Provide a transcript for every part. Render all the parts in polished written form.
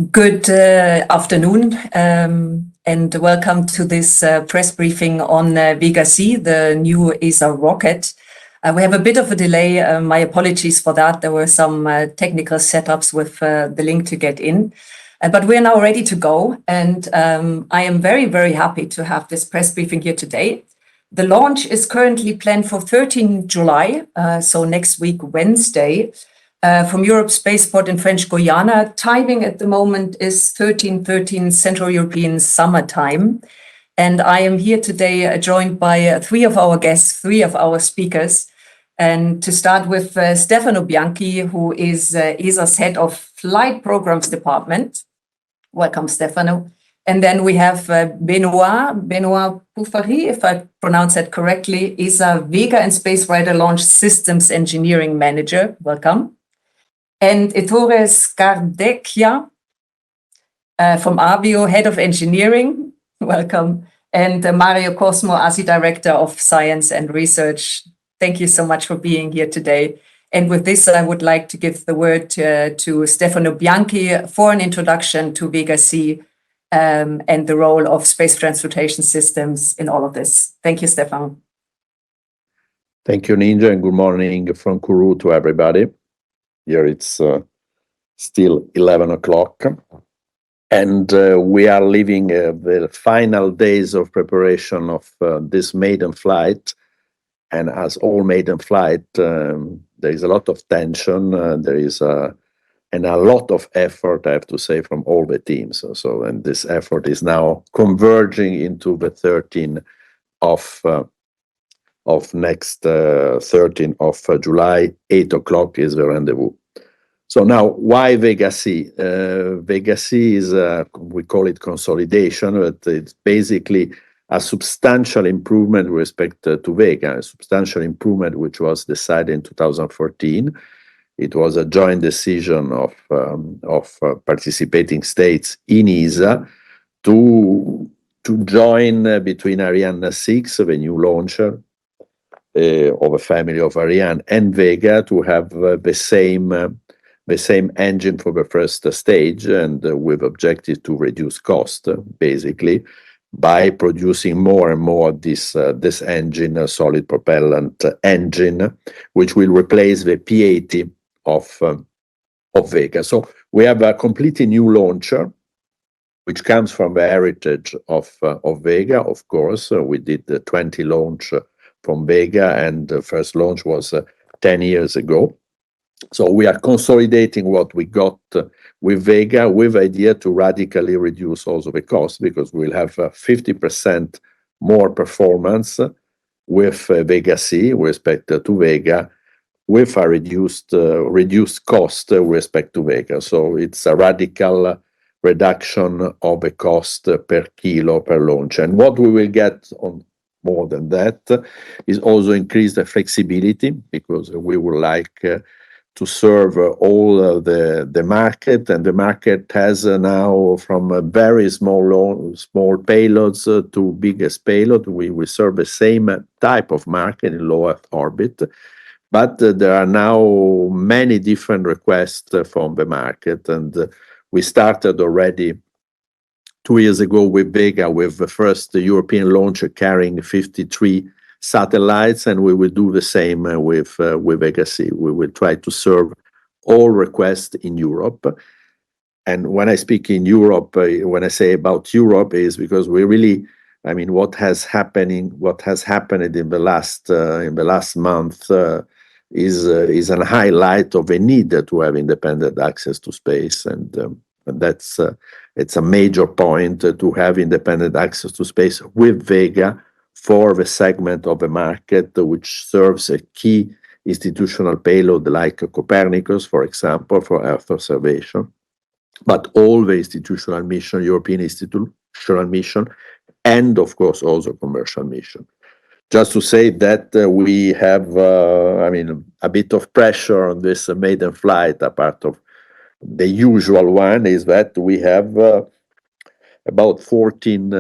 Good afternoon, and welcome to this press briefing on Vega-C, the new ESA rocket. We have a bit of a delay. My apologies for that. There were some technical setups with the link to get in. But we're now ready to go, and I am very, very happy to have this press briefing here today. The launch is currently planned for 13 July, so next week, Wednesday. From Europe's spaceport in French Guiana. Timing at the moment is 13:13 Central European Summer Time. And I am here today joined by three of our guests, three of our speakers. And to start with Stefano Bianchi, who is ESA's head of Flight Programs Department. Welcome, Stefano. And then we have Benoit Pouffary, if I pronounce that correctly, ESA Vega and Space Rider Launch Systems Engineering Manager. Welcome. And Ettore Scardecchia from Avio, Head of Engineering. Welcome. And Mario Cosmo, ASI Director of Science and Research. Thank you so much for being here today. And with this, I would like to give the word to Stefano Bianchi for an introduction to Vega-C and the role of space transportation systems in all of this. Thank you, Stefano. Thank you, Ninja, and good morning from Kourou to everybody. Here it's still 11 o'clock, and we are living the final days of preparation of this maiden flight. And as all maiden flight, there is a lot of tension. There is a lot of effort, I have to say, from all the teams. And this effort is now converging into the 13th of next 13th of July, 8 o'clock is the rendezvous. So now, why Vega-C? Vega-C is, we call it consolidation, but it's basically a substantial improvement with respect to Vega, a substantial improvement which was decided in 2014. It was a joint decision of participating states in ESA to join between Ariane 6, the new launcher, of a family of Ariane, and Vega to have the same engine for the first stage, and with objective to reduce cost, basically, by producing more and more this engine, a solid propellant engine, which will replace the P-80 of Vega. So we have a completely new launcher, which comes from the heritage of Vega. Of course, we did the 20 launch from Vega, and the first launch was 10 years ago. So we are consolidating what we got with Vega, with the idea to radically reduce also the cost, because we'll have 50% more performance with Vega-C with respect to Vega, with a reduced cost with respect to Vega. So it's a radical reduction of the cost per kilo per launch. And what we will get on more than that is also increase the flexibility, because we would like to serve all the market, and the market has now from a very small payloads to biggest payload. We serve the same type of market in low Earth orbit, but there are now many different requests from the market, and we started already 2 years ago with Vega, with the first European launcher carrying 53 satellites, and we will do the same with Vega-C. We will try to serve all requests in Europe. And when I speak in Europe, when I say about Europe, is because we really, I mean, what has happened in the last month is a highlight of a need to have independent access to space, and that's it's a major point to have independent access to space with Vega for the segment of the market which serves a key institutional payload like Copernicus, for example, for Earth observation, but all the institutional mission, European institutional mission, and of course also commercial mission. Just to say that we have, a bit of pressure on this maiden flight, apart of the usual one, is that we have about 14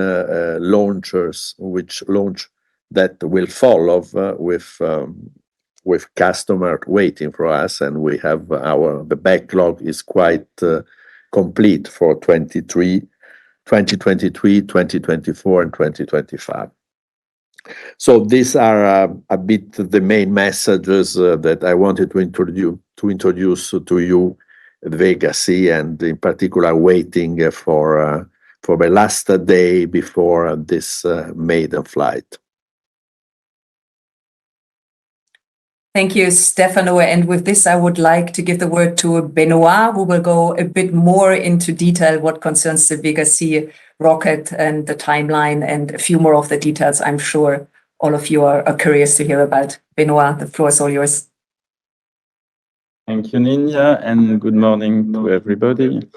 launchers which launch that will follow with customer waiting for us, and we have the backlog is quite complete for 2023, 2024, and 2025. So these are a bit the main messages that I wanted to introduce to you at Vega-C, and in particular waiting for the last day before this maiden flight. Thank you, Stefano. And with this, I would like to give the word to Benoit, who will go a bit more into detail what concerns the Vega-C rocket and the timeline, and a few more of the details I'm sure all of you are curious to hear about. Benoit, the floor is all yours. Thank you, Ninia, and good morning to everybody.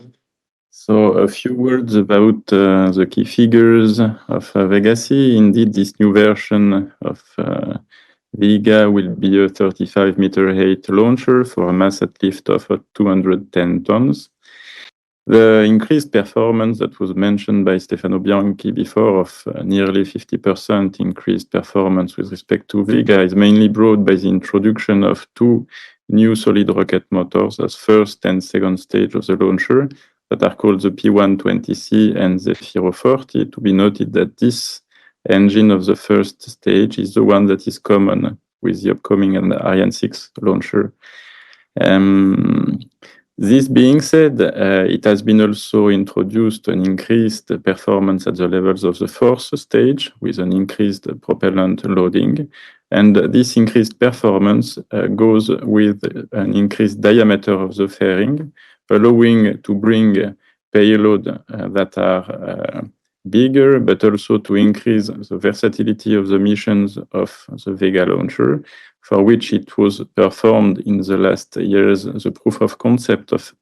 So a few words about the key figures of Vega-C. Indeed, this new version of Vega will be a 35-meter height launcher for a mass at lift of 210 tons. The increased performance that was mentioned by Stefano Bianchi before of nearly 50% increased performance with respect to Vega is mainly brought by the introduction of two new solid rocket motors as first and second stage of the launcher that are called the P120C and the Zefiro 40. To be noted that this engine of the first stage is the one that is common with the upcoming Ariane 6 launcher. This being said, it has been also introduced an increased performance at the levels of the fourth stage with an increased propellant loading. And this increased performance goes with an increased diameter of the fairing, allowing to bring payload that are bigger, but also to increase the versatility of the missions of the Vega launcher, for which it was performed in the last years the proof of concept of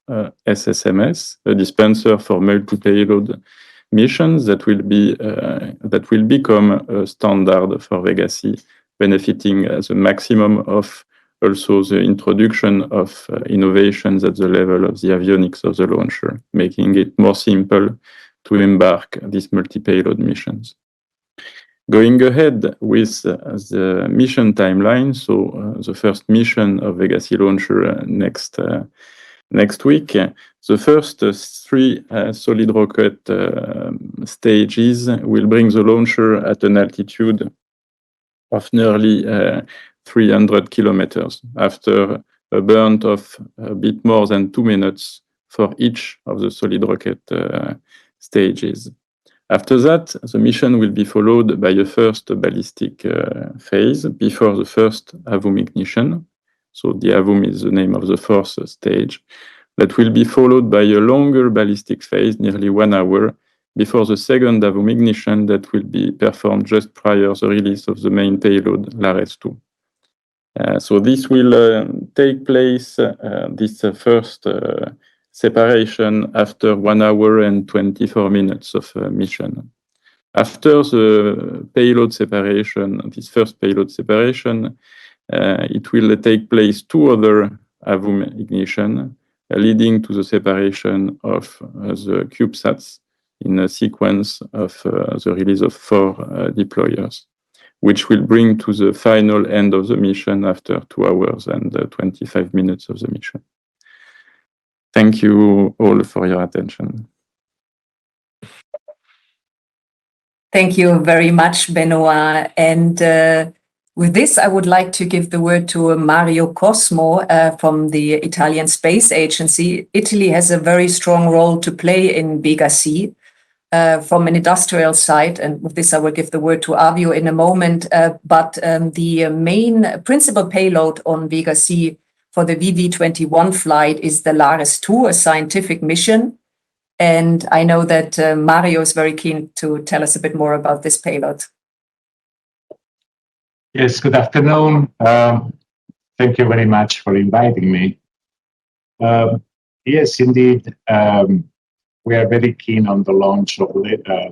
SSMS, a dispenser for multi-payload missions that will become a standard for Vega-C, benefiting as a maximum of also the introduction of innovations at the level of the avionics of the launcher, making it more simple to embark these multi-payload missions. Going ahead with the mission timeline, so the first mission of Vega-C launcher next week. The first three solid rocket stages will bring the launcher at an altitude of nearly 300 kilometers after a burn of a bit more than 2 minutes for each of the solid rocket stages. After that, the mission will be followed by a first ballistic phase before the first Avio ignition. So the Avio is the name of the fourth stage. That will be followed by a longer ballistic phase, nearly 1 hour, before the second Avio ignition that will be performed just prior to the release of the main payload, LARES 2. So this will take place, this first separation after 1 hour and 24 minutes of mission. After the payload separation, this first payload separation, it will take place 2 other Avio ignition, leading to the separation of the CubeSats in a sequence of the release of 4 deployers, which will bring to the final end of the mission after 2 hours and 25 minutes of the mission. Thank you all for your attention. Thank you very much, Benoit. And with this, I would like to give the word to Mario Cosmo from the Italian Space Agency. Italy has a very strong role to play in Vega-C from an industrial side. And with this, I will give the word to Avio in a moment. But the main principal payload on Vega-C for the VV21 flight is the LARES 2, a scientific mission. And I know that Mario is very keen to tell us a bit more about this payload. Yes, good afternoon. Thank you very much for inviting me. Yes, indeed, we are very keen on the launch of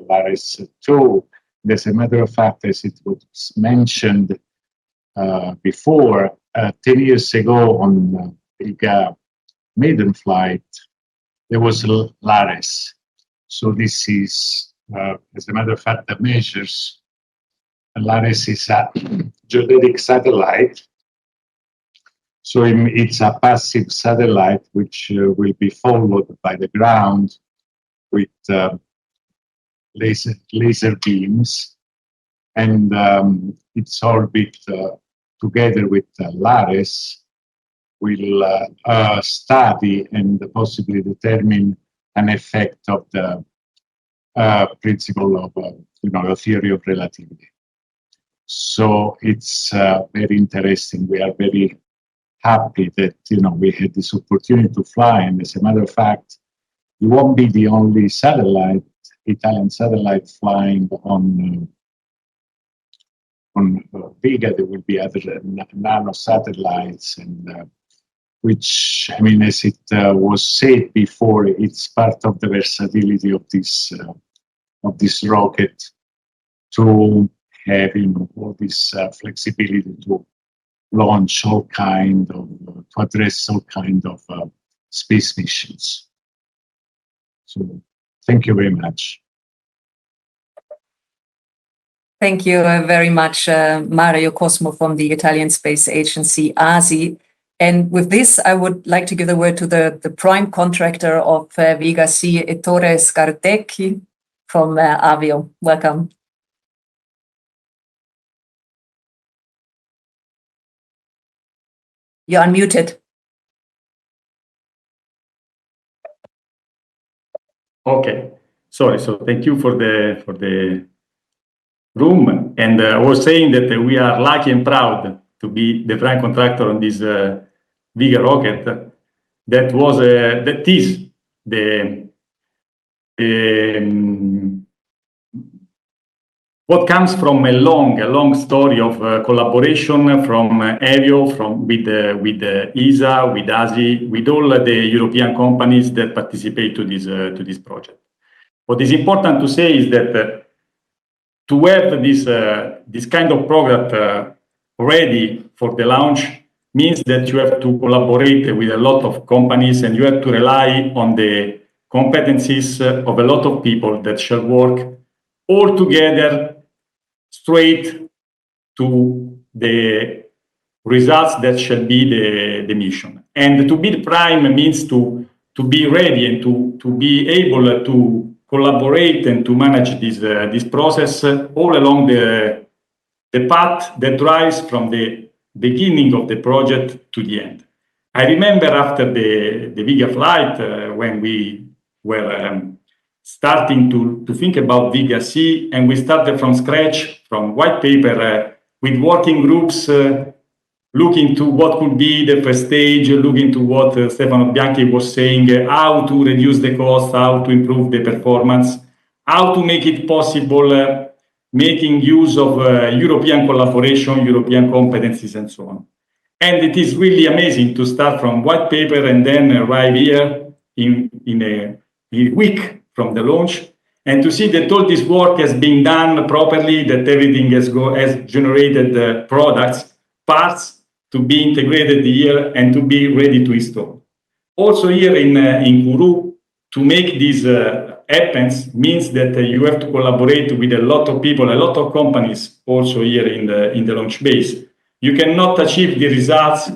LARES 2. As a matter of fact, as it was mentioned before, 10 years ago on Vega maiden flight, there was LARES. So this is, as a matter of fact, the measures. LARES is a geodetic satellite. So it's a passive satellite which will be followed by the ground with laser beams, and its orbit together with LARES will study and possibly determine an effect of the principle of the theory of relativity. So it's very interesting. We are very happy that we had this opportunity to fly, and as a matter of fact, it won't be the only Italian satellite flying on Vega. There will be other nano satellites, and which, I mean, as it was said before, it's part of the versatility of this rocket to have all this flexibility to launch all kind of to address all kind of space missions. So thank you very much. Thank you very much, Mario Cosmo from the Italian Space Agency, ASI. And with this, I would like to give the word to the prime contractor of Vega-C, Ettore Scardecchia from Avio. Welcome. You're unmuted. Okay, sorry. So thank you for the room. And I was saying that we are lucky and proud to be the prime contractor on this Vega rocket. That is what comes from a long story of collaboration from Avio, with ESA, with ASI, with all the European companies that participate to this project. What is important to say is that to have this kind of product ready for the launch means that you have to collaborate with a lot of companies, and you have to rely on the competencies of a lot of people that shall work all together straight to the results that shall be the mission. And to be the prime means to be ready and to be able to collaborate and to manage this process all along the path that drives from the beginning of the project to the end. I remember after the Vega flight, when we were starting to think about Vega-C, and we started from scratch, from white paper, with working groups, looking to what could be the first stage, looking to what Stefano Bianchi was saying, how to reduce the cost, how to improve the performance, how to make it possible, making use of European collaboration, European competencies, and so on. And it is really amazing to start from white paper and then arrive here in a week from the launch, and to see that all this work has been done properly, that everything has generated products, parts to be integrated here and to be ready to install. Also here in Kourou, to make this happens means that you have to collaborate with a lot of people, a lot of companies also here in the launch base. You cannot achieve the results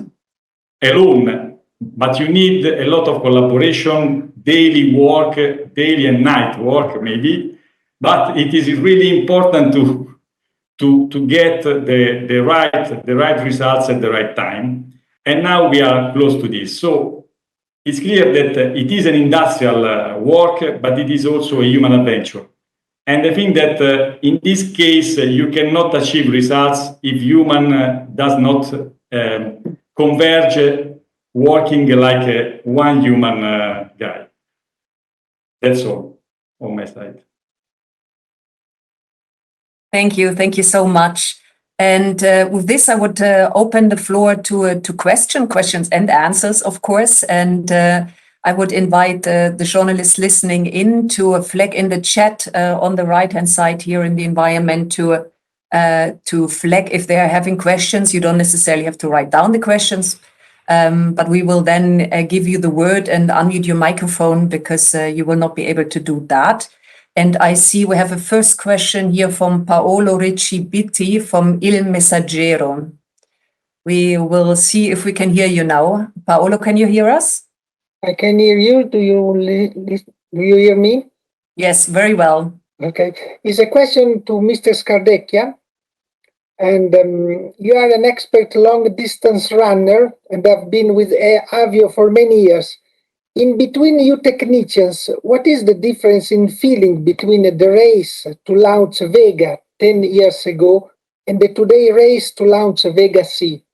alone, but you need a lot of collaboration, daily work, daily and night work maybe, but it is really important to get the right results at the right time. And now we are close to this. So it's clear that it is an industrial work, but it is also a human adventure. And I think that in this case, you cannot achieve results if human does not converge working like one human guy. That's all on my side. Thank you so much. And with this, I would open the floor to questions and answers, of course. And I would invite the journalists listening in to flag in the chat on the right-hand side here in the environment to flag if they are having questions. You don't necessarily have to write down the questions, but we will then give you the word and unmute your microphone, because you will not be able to do that. And I see we have a first question here from Paolo Ricci Bitti from Il Messaggero. We will see if we can hear you now. Paolo, can you hear us? I can hear you. Do you hear me? Yes, very well. Okay. It's a question to Mr. Scardecchia. And you are an expert long distance runner and have been with Avio for many years. In between you technicians, what is the difference in feeling between the race to launch Vega 10 years ago and the today race to launch Vega-C?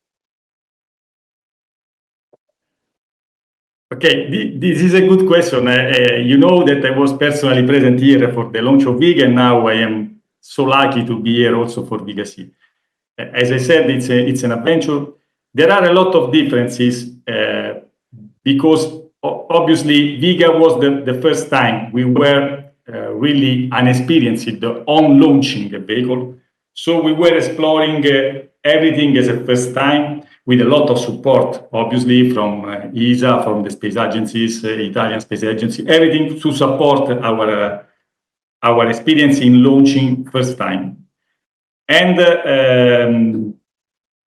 Okay, this is a good question. You know that I was personally present here for the launch of Vega, and now I am so lucky to be here also for Vega-C. As I said, it's an adventure. There are a lot of differences because obviously Vega was the first time we were really unexperienced on launching a vehicle. So we were exploring everything as a first time with a lot of support, obviously from ESA, from the space agencies, Italian Space Agency, everything to support our experience in launching first time. And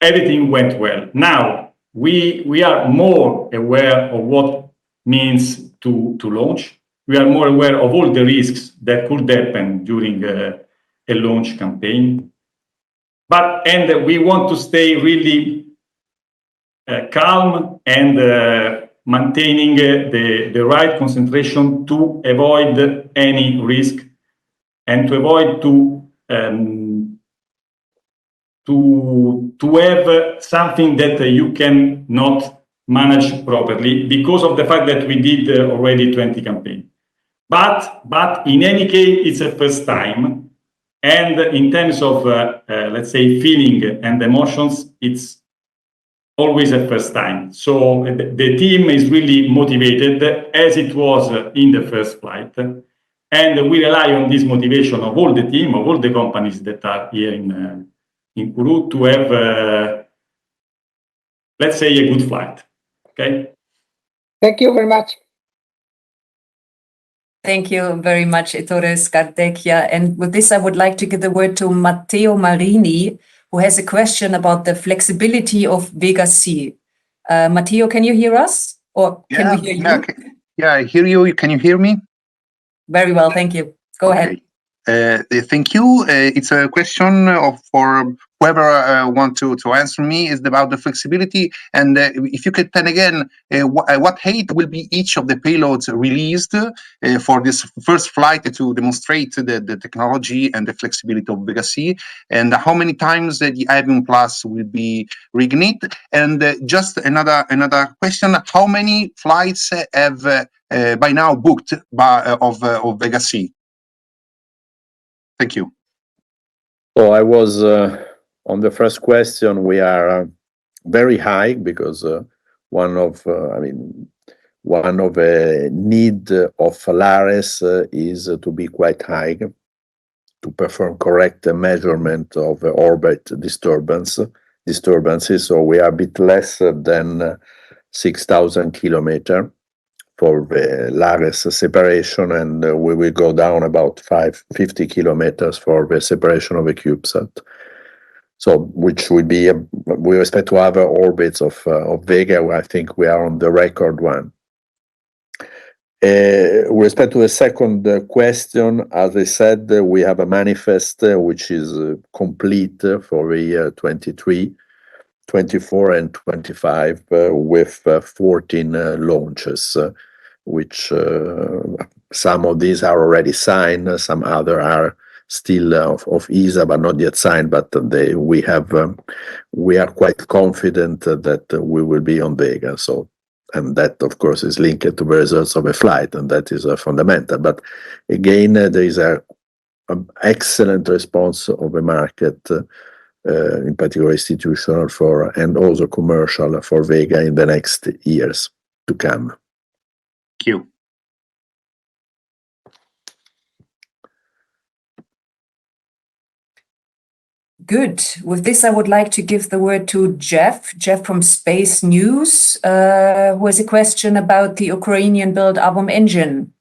everything went well. Now, we are more aware of what means to launch. We are more aware of all the risks that could happen during a launch campaign. And we want to stay really calm and maintaining the right concentration to avoid any risk and to avoid to have something that you can not manage properly because of the fact that we did already 20 campaigns. But in any case, it's a first time. And in terms of, let's say, feeling and emotions, it's always a first time. So the team is really motivated as it was in the first flight. And we rely on this motivation of all the team, of all the companies that are here in Kourou to have, let's say, a good flight. Okay. Thank you very much. Thank you very much, Ettore Scardecchia. And with this, I would like to give the word to Matteo Marini, who has a question about the flexibility of Vega-C. Matteo, can you hear us? Or can we hear you? Yeah, I hear you. Can you hear me? Very well, thank you. Go ahead. Thank you. It's a question for whoever want to answer me is about the flexibility. And if you could tell again, what height will be each of the payloads released for this first flight to demonstrate the technology and the flexibility of Vega-C, and how many times the Avio Plus will be reignited? And just another question: how many flights have by now booked of Vega-C? Thank you. So I was on the first question. We are very high because one of the need of LARES is to be quite high to perform correct measurement of orbit disturbances. So we are a bit less than 6,000 kilometers for the LARES separation, and we will go down about 50 kilometers for the separation of the CubeSat. So, which would be, with respect to other orbits of Vega, I think we are on the record one. With respect to the second question, as I said, we have a manifest which is complete for the year 23, 24, and 25 with 14 launches. Which some of these are already signed, some other are still of ESA but not yet signed. But we are quite confident that we will be on Vega. So, and that of course is linked to the results of a flight, and that is fundamental. But again, there is an excellent response of the market, in particular institutional and also commercial for Vega in the next years to come. Thank you. Good. With this, I would like to give the word to Jeff from Space News, who has a question about the Ukrainian-built Avio engine.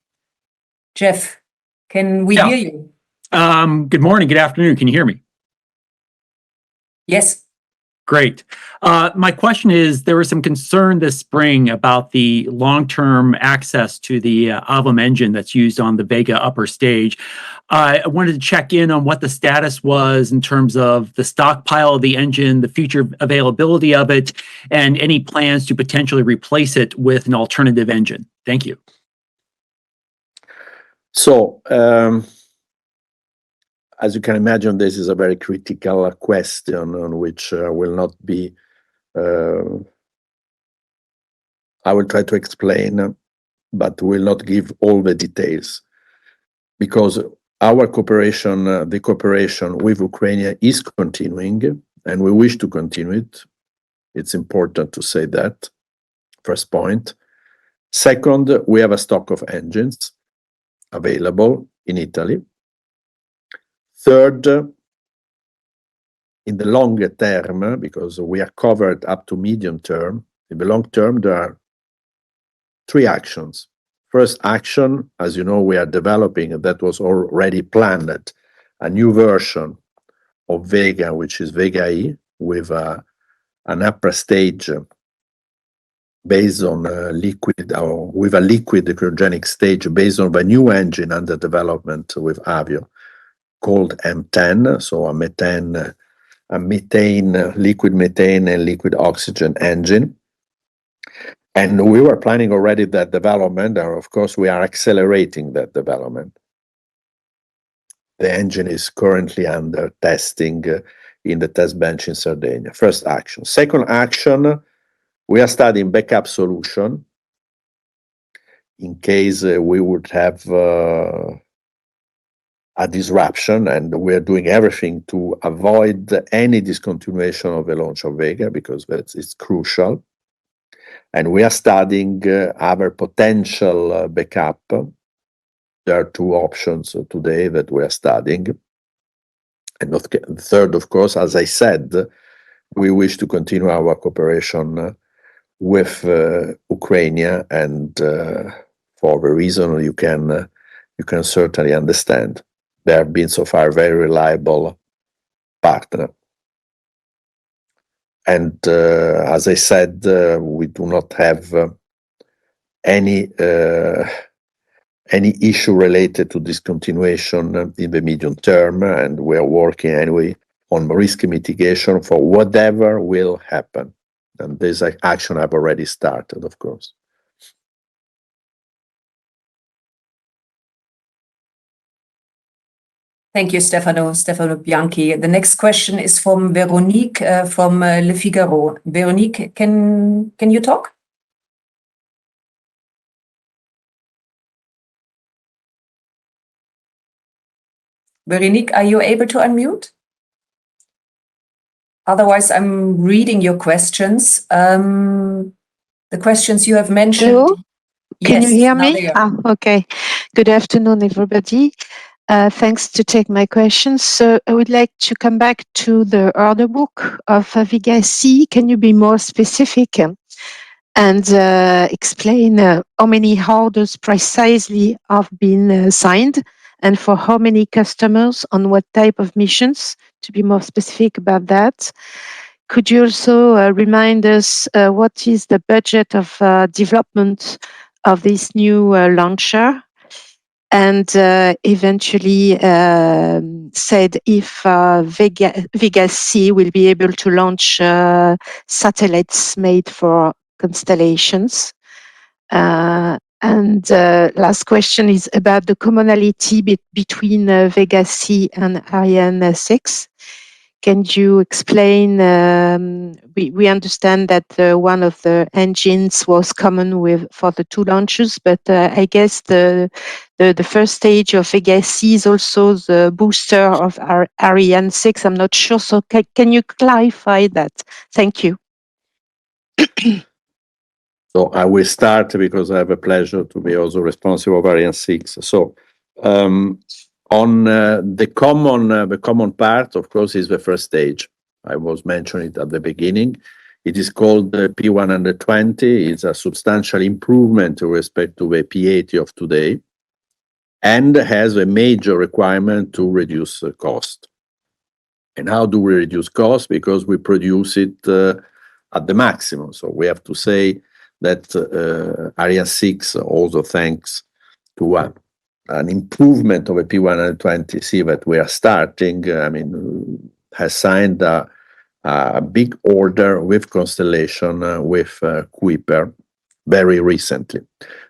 Jeff, can we hear you? Good morning, good afternoon. Can you hear me? Yes. Great. My question is, there was some concern this spring about the long-term access to the Avio engine that's used on the Vega upper stage. I wanted to check in on what the status was in terms of the stockpile of the engine, the future availability of it, and any plans to potentially replace it with an alternative engine. Thank you. So, as you can imagine, this is a very critical question on which I will not be, I will try to explain, but will not give all the details, because our cooperation, the cooperation with Ukraine is continuing, and we wish to continue it. It's important to say that, first point. Second, we have a stock of engines available in Italy. Third, in the longer term, because we are covered up to medium term, in the long term, there are three actions. First action, as you know, we are developing, and that was already planned, a new version of Vega, which is Vega-E, with an upper stage based on liquid, or with a liquid cryogenic stage based on the new engine under development with Avio, called M10, so a methane, liquid methane and liquid oxygen engine. And we were planning already that development, and of course we are accelerating that development. The engine is currently under testing in the test bench in Sardinia. First action. Second action, we are studying backup solution in case we would have a disruption, and we're doing everything to avoid any discontinuation of the launch of Vega, because it's crucial. And we are studying other potential backup. There are two options today that we are studying. And third, of course, as I said, we wish to continue our cooperation with Ukraine, and for the reason you can certainly understand. They have been so far a very reliable partner. And as I said, we do not have any issue related to discontinuation in the medium term, and we are working anyway on risk mitigation for whatever will happen. And this action have already started, of course. Thank you, Stefano Bianchi. The next question is from Veronique from Le Figaro. Veronique, can you talk? Veronique, are you able to unmute? Otherwise, I'm reading your questions. The questions you have mentioned. Hello? Can Yes, you hear now me? they are. Okay. Good afternoon, everybody. Thanks to take my questions. So I would like to come back to the order book of Vega-C. Can you be more specific and explain how many orders precisely have been signed, and for how many customers, on what type of missions, to be more specific about that? Could you also remind us what is the budget of development of this new launcher? And eventually said if Vega-C will be able to launch satellites made for constellations. And last question is about the commonality between Vega-C and Ariane 6. Can you explain? We understand that one of the engines was common for the two launches, but I guess the first stage of Vega-C is also the booster of Ariane 6. I'm not sure. So can you clarify that? Thank you. So I will start because I have a pleasure to be also responsible for Ariane 6. So on the common part, of course, is the first stage. I was mentioning it at the beginning. It is called the P120. It's a substantial improvement with respect to the P80 of today, and has a major requirement to reduce the cost. And how do we reduce costs? Because we produce it at the maximum. So we have to say that Ariane 6, also thanks to an improvement of a P120C that we are starting, has signed a big order with Constellation, with Kuiper very recently.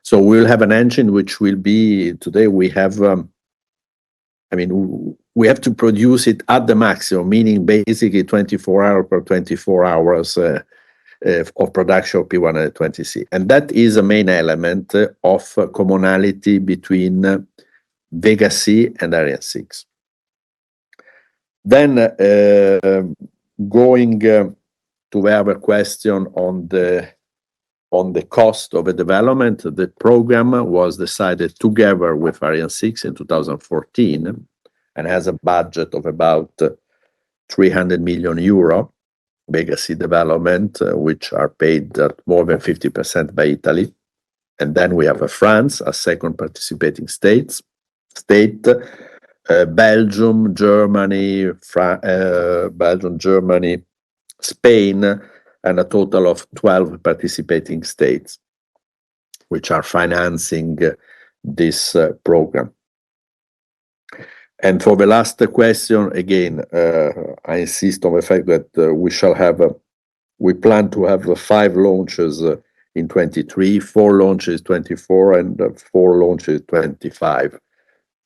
So we'll have an engine which will be, today we have, we have to produce it at the maximum, meaning basically 24 hours per 24 hours of production of P120C. And that is a main element of commonality between Vega-C and Ariane 6. Then going to the other question on the cost of the development, the program was decided together with Ariane 6 in 2014 and has a budget of about 300 million euro, Vega-C development, which are paid at more than 50% by Italy. And then we have France, a second participating state, Belgium, Germany, Spain, and a total of 12 participating states, which are financing this program. And for the last question, again, I insist on the fact that we plan to have 5 launches in 23, 4 launches 24, and 4 launches 25.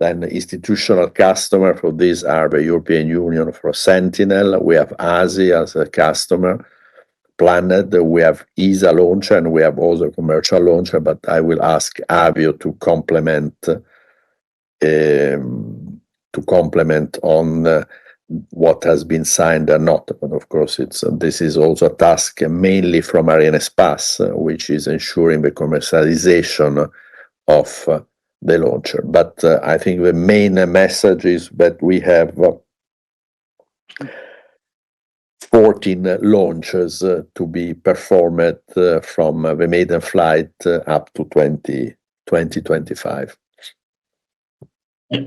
Then institutional customer for these are the European Union for Sentinel. We have Avio as a customer planned. We have ESA launcher, and we have also commercial launcher, but I will ask Avio to complement on what has been signed or not. But of course, this is also a task mainly from Arianespace, which is ensuring the commercialization of the launcher. But I think the main message is that we have 14 launches to be performed from the maiden flight up to 2025.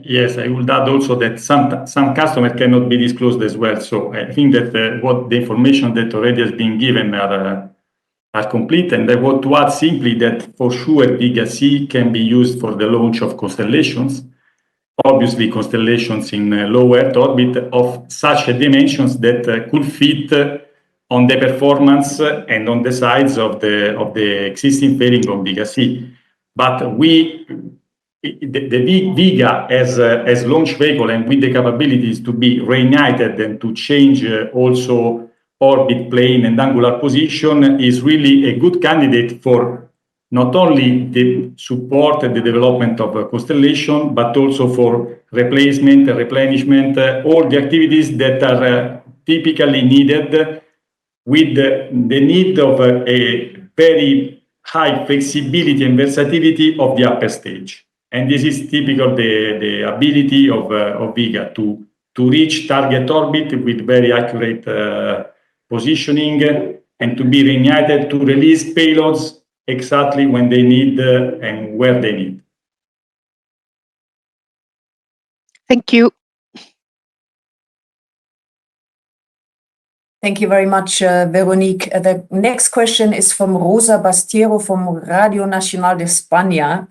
Yes, I would add also that some customers cannot be disclosed as well. So I think that what the information that already has been given are complete. And I want to add simply that for sure Vega-C can be used for the launch of constellations. Obviously, constellations in low Earth orbit of such a dimensions that could fit on the performance and on the size of the existing fairing of Vega-C. But the Vega as launch vehicle and with the capabilities to be reignited and to change also orbit, plane, and angular position is really a good candidate for not only the support and the development of a constellation, but also for replacement, replenishment, all the activities that are typically needed with the need of a very high flexibility and versatility of the upper stage. And this is typical the ability of Vega to reach target orbit with very accurate positioning and to be reignited to release payloads exactly when they need and where they need. Thank you. Thank you very much, Veronique. The next question is from Rosa Bastiero from Radio Nacional de España.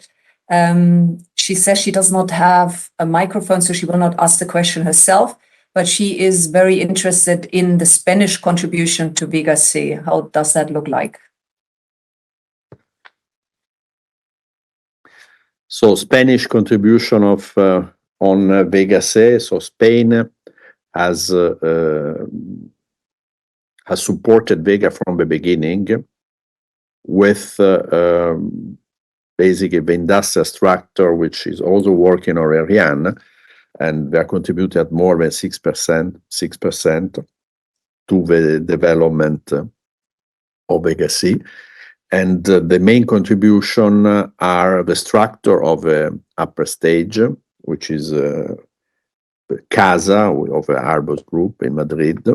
She says she does not have a microphone, so she will not ask the question herself, but she is very interested in the Spanish contribution to Vega-C. How does that look like? So Spanish contribution on Vega-C. So Spain has supported Vega from the beginning with basically the industrial structure, which is also working on Ariane, and they are contributed more than 6% to the development of Vega-C. And the main contribution are the structure of the upper stage, which is CASA of the Airbus Group in Madrid.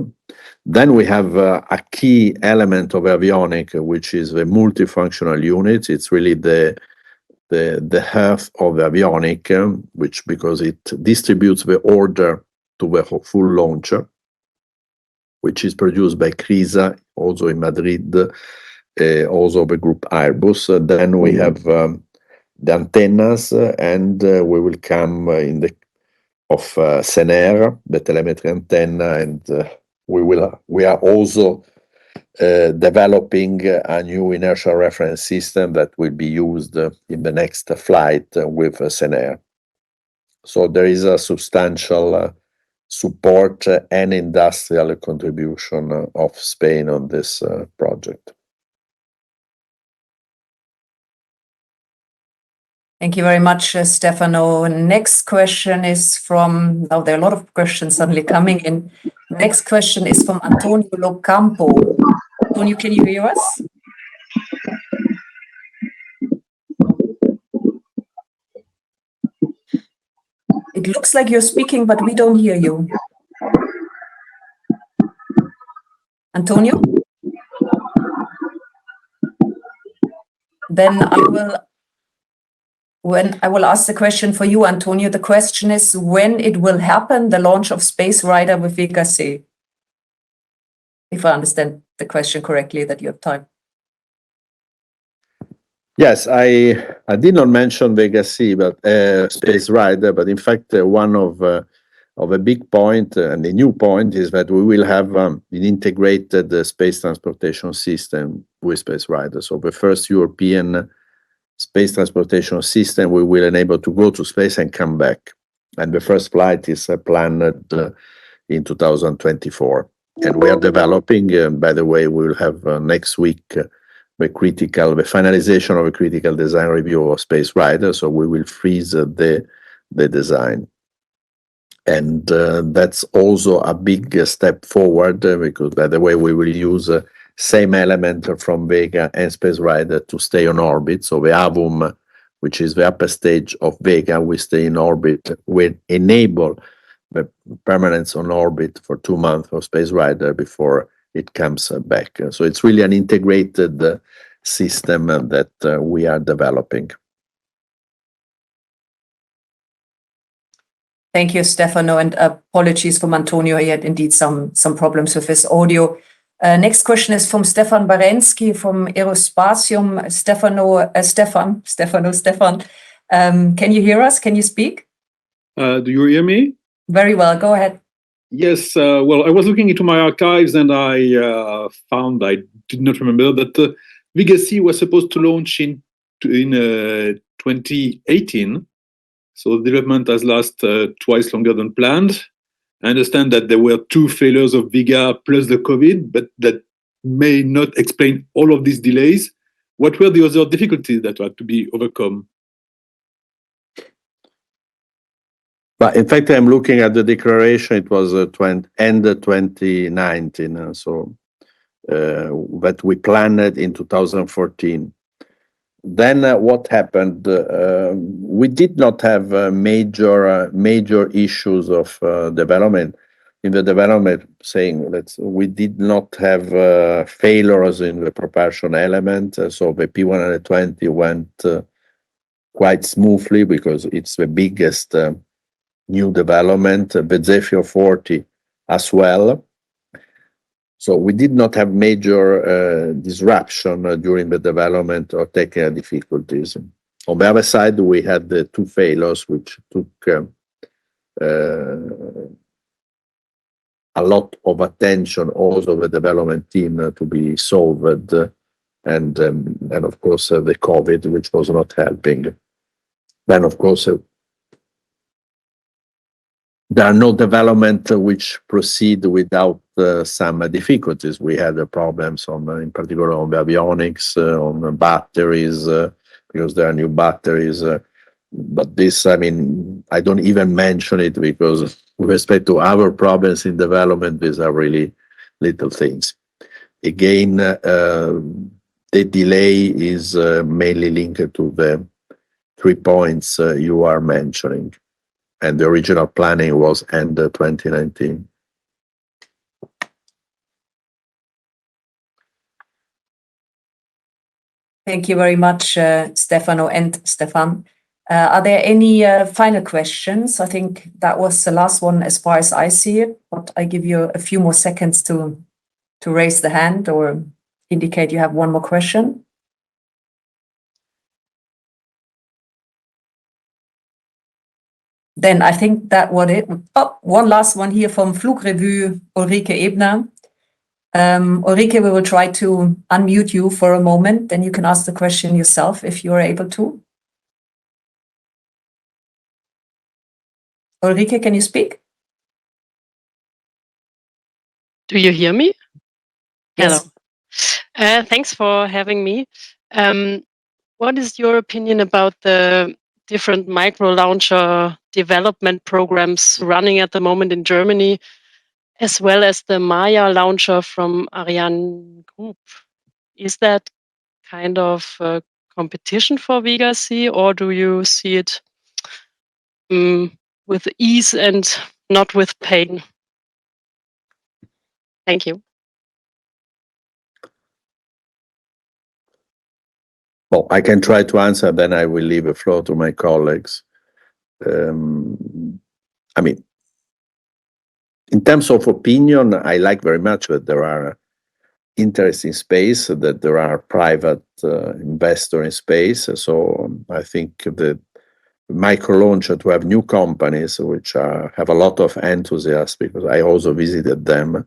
Then we have a key element of avionic, which is the multifunctional unit. It's really the heart of the avionic, which because it distributes the order to the full launcher. which is produced by Crisa, also in Madrid, also the group Airbus. Then we have the antennas, and we will come in the of Sener, the telemetry antenna, and we are also developing a new inertial reference system that will be used in the next flight with Sener. So there is a substantial support and industrial contribution of Spain on this project. Thank you very much, Stefano. Next question is from, oh, there are a lot of questions suddenly coming in. Next question is from Antonio Locampo. Antonio, can you hear us? It looks like you're speaking, but we don't hear you. Antonio? Then I will ask the question for you, Antonio. The question is when it will happen, the launch of Space Rider with Vega-C. If I understand the question correctly, that you have time. Yes, I did not mention Vega-C, but Space Rider, but in fact, one of a big point and a new point is that we will have an integrated space transportation system with Space Rider. So the first European space transportation system we will enable to go to space and come back. And the first flight is planned in 2024. And we are developing, by the way, we will have next week the finalization of a critical design review of Space Rider. So we will freeze the design. And that's also a big step forward because, by the way, we will use same element from Vega and Space Rider to stay on orbit. So the Avum, which is the upper stage of Vega, we stay in orbit, will enable the permanence on orbit for 2 months for Space Rider before it comes back. So it's really an integrated system that we are developing. Thank you, Stefano, and apologies from Antonio. He had indeed some problems with his audio. Next question is from Stefan Barensky from Aerospatium. Stefan, can you hear us? Can you speak? Do you hear me? Very well, go ahead. Yes, well, I was looking into my archives and I found, I did not remember, that Vega-C was supposed to launch in 2018. So the development has lasted twice longer than planned. I understand that there were 2 failures of Vega plus the COVID, but that may not explain all of these delays. What were the other difficulties that had to be overcome? But in fact, I'm looking at the declaration. It was end of 2019, so that we planned in 2014. Then what happened? We did not have major issues of development. In the development, we did not have failures in the propulsion element. So the P120 went quite smoothly because it's the biggest new development. The Zephyr 40 as well. So we did not have major disruption during the development or technical difficulties. On the other side, we had the 2 failures, which took a lot of attention, also the development team, to be solved, and of course the COVID, which was not helping. Then, of course, there are no development which proceed without some difficulties. We had problems in particular on the avionics, on the batteries, because there are new batteries. But this, I mean, I don't even mention it because with respect to our problems in development, these are really little things. Again, the delay is mainly linked to the 3 points you are mentioning. And the original planning was end 2019. Thank you very much, Stefano and Stefan. Are there any final questions? I think that was the last one as far as I see it, but I give you a few more seconds to raise the hand or indicate you have one more question. Then I think that was it. Oh, one last one here from Flugrevue, Ulrike Ebner. Ulrike, we will try to unmute you for a moment, then you can ask the question yourself if you are able to. Ulrike, can you speak? Do you hear me? Yes. Hello. Thanks for having me. What is your opinion about the different micro launcher development programs running at the moment in Germany, as well as the Maya launcher from Ariane Group? Is that kind of a competition for Vega-C, or do you see it with ease and not with pain? Thank you. Well, I can try to answer, then I will leave the floor to my colleagues. I mean, in terms of opinion, I like very much that there are interest in space, that there are private investors in space. So I think the micro launcher to have new companies which have a lot of enthusiasm, because I also visited them.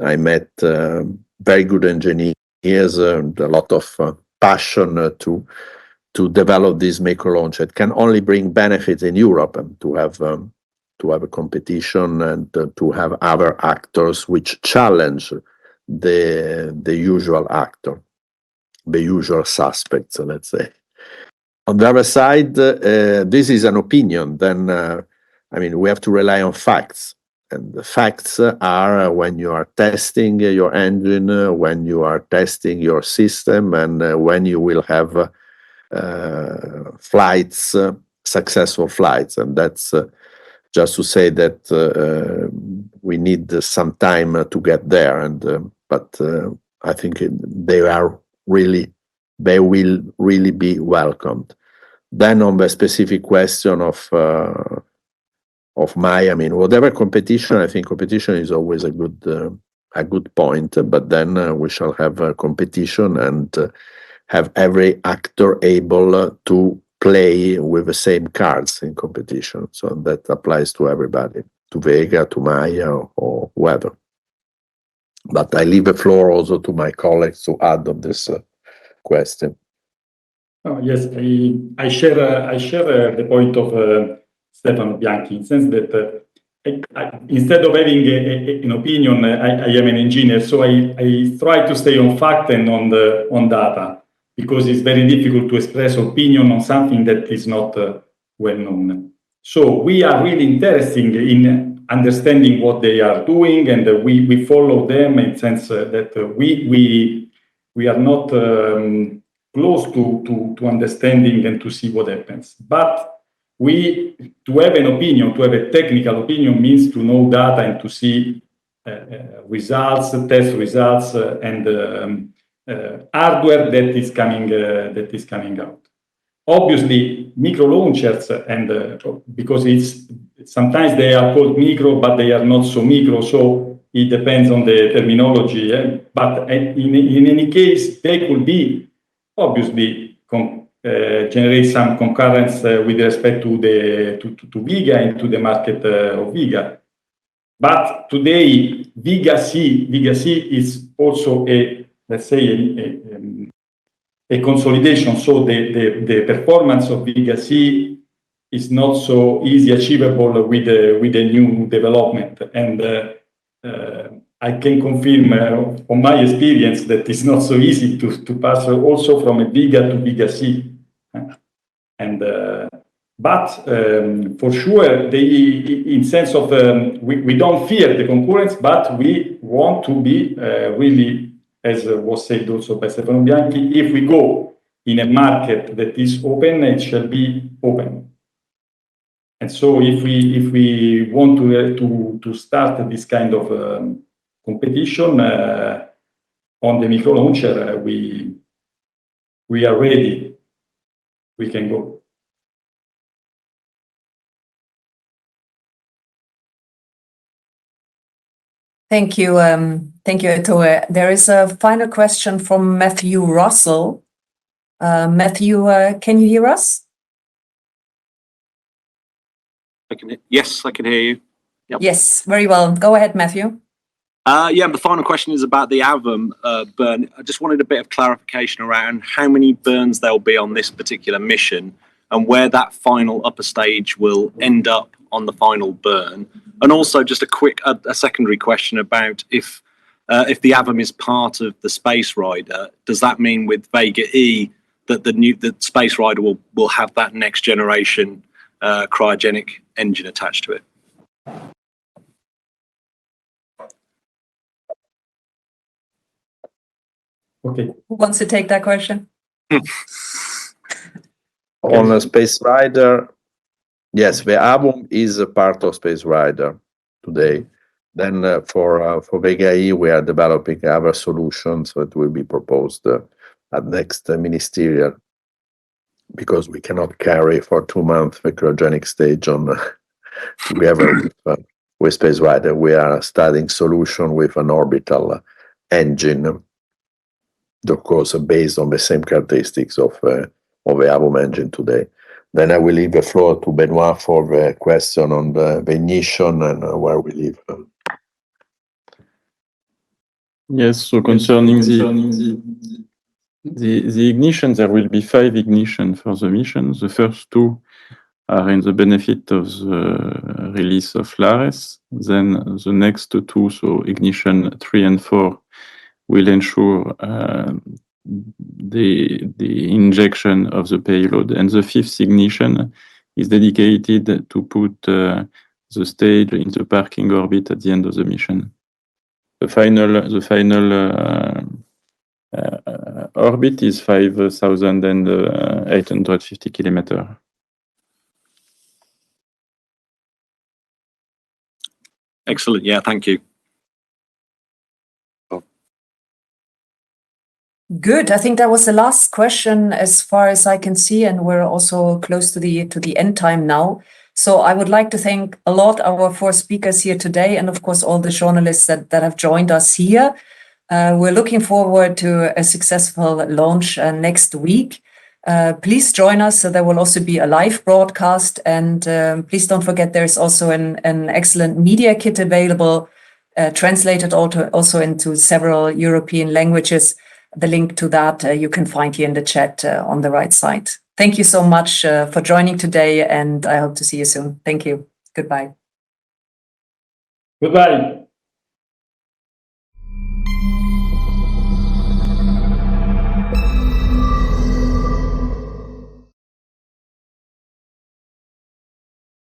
I met very good engineers and a lot of passion to develop this micro launcher. It can only bring benefits in Europe, and to have a competition and to have other actors which challenge the usual actor, the usual suspects, let's say. On the other side, this is an opinion. Then, I mean, we have to rely on facts. And the facts are when you are testing your engine, when you are testing your system, and when you will have flights, successful flights. And that's just to say that we need some time to get there. And but I think they will really be welcomed. Then on the specific question of Maya, I mean, whatever competition, I think competition is always a good point. But then we shall have a competition and have every actor able to play with the same cards in competition. So that applies to everybody, to Vega, to Maya, or whoever. But I leave the floor also to my colleagues to add on this question. Oh, yes, I share the point of Stefano Bianchi, in the sense that instead of having an opinion, I am an engineer, so I try to stay on fact and on data, because it's very difficult to express opinion on something that is not well known. So we are really interested in understanding what they are doing, and we follow them in the sense that we are not close to understanding and to see what happens. But to have an opinion, to have a technical opinion, means to know data and to see results, test results, and hardware that is coming out. Obviously, micro launchers, and because sometimes they are called micro, but they are not so micro, so it depends on the terminology. But in any case, they could be obviously generate some concurrence with respect to Vega and to the market of Vega. But today, Vega-C is also let's say a consolidation. So the performance of Vega-C is not so easy achievable with the new development. And I can confirm from my experience that it's not so easy to pass also from a Vega to Vega-C. And but for sure, in sense of we don't fear the concurrence, but we want to be really, as was said also by Stefano Bianchi, if we go in a market that is open, it shall be open. And so if we want to start this kind of competition on the micro launcher, we are ready. We can go. Thank you, Ettore. There is a final question from Matthew Russell. Matthew, can you hear us? Yes, I can hear you. Yep. Yes, very well. Go ahead, Matthew. Yeah, the final question is about the Avum burn. I just wanted a bit of clarification around how many burns there'll be on this particular mission and where that final upper stage will end up on the final burn. And also just a secondary question about if the Avum is part of the Space Rider, does that mean with Vega-E that the Space Rider will have that next generation cryogenic engine attached to it? Okay. Who wants to take that question? On a Space Rider, yes, the Avum is a part of Space Rider today. Then for Vega-E, we are developing other solutions that will be proposed at next ministerial, because we cannot carry for 2 months the cryogenic stage on together with Space Rider. We are studying solution with an orbital engine, of course, based on the same characteristics of the Avum engine today. Then I will leave the floor to Benoit for the question on the ignition and where we live. Yes, so concerning the ignition, there will be 5 ignition for the mission. The first 2 are in the benefit of the release of LARES. Then the next 2, so ignition 3 and 4, will ensure the injection of the payload. And the 5th ignition is dedicated to put the stage in the parking orbit at the end of the mission. The final orbit is 5,850 kilometers. Excellent. Yeah, thank you. Good. I think that was the last question as far as I can see, and we're also close to the end time now. So I would like to thank a lot our 4 speakers here today, and of course all the journalists that have joined us here. We're looking forward to a successful launch next week. Please join us. So there will also be a live broadcast, and please don't forget there's also an excellent media kit available, translated also into several European languages. The link to that you can find here in the chat on the right side. Thank you so much for joining today, and I hope to see you soon. Thank you. Goodbye. Goodbye.